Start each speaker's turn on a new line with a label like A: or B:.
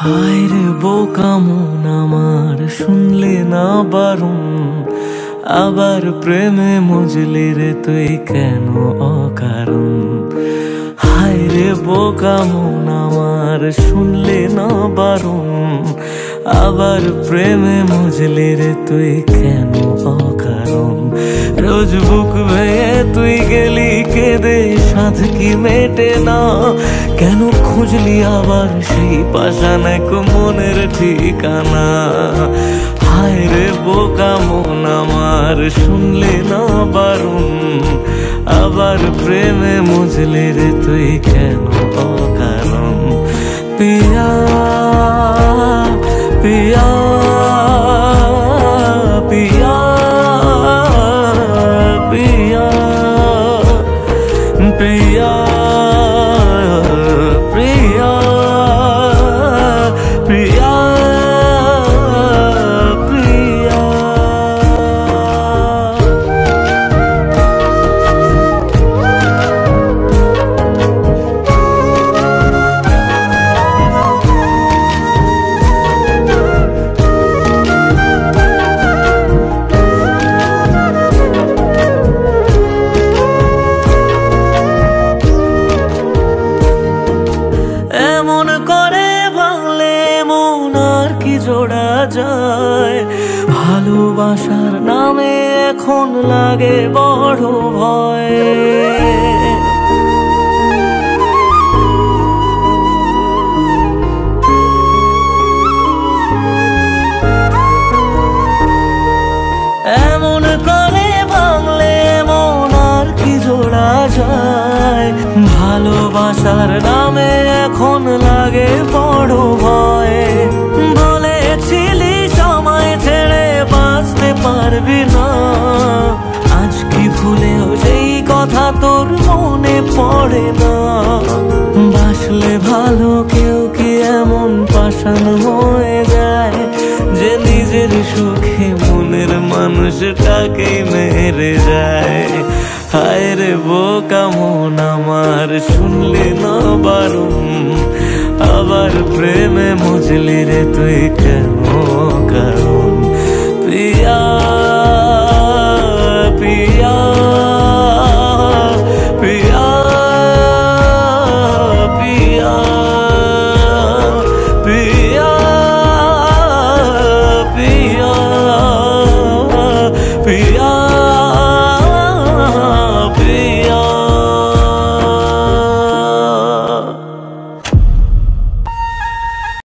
A: হায় রে বোকা মন আমার, শুনলে না বারণ, আবার প্রেমে মজলি রে তুই কেন অকারণ। হায় রে বোকা মন আমার, শুনলে না বারণ, আবার প্রেমে মজলি রে তুই কেন অকারণ। রোজ বুক ভেঙে তুই গেলি কেঁদে, সাধ কি মেটে না, কেন খুঁজলি আবার সেই পাষাণ এক মনের ঠিকানা। হায় রে বোকা মন আমার, শুনলে না বারণ, আবার প্রেমে মজলি রে তুই কেন অকারণ। পিয়া পিয়া পিয়া পিয়া পিয়া প্রিয়া প্রিয়া প্রিয়া। এমন করে ভাঙলে মন আর কি জোড়া যায়, ভালোবাসার নামে এখন লাগে বড় ভয়। এমন করে ভাঙলে মন আর কি জোড়া যায়, ভালোবাসার নামে এখন লাগে বড় ভয়। বলেছিলি সময় ছেড়ে বাঁচতে পারবি না, আজ কি ভুলেও সেই কথা তোর মনে পড়ে না। বাসলে ভালো কেউ কি এমন পাষাণ হয়ে যায়, যে নিজের সুখে মনের মানুষটাকে মেরে যায়। হায় রে বোকা মন আমার, শুনলে না বারণ, আবার প্রেমে মজলি রে তুই কেন কারণ। পিয়া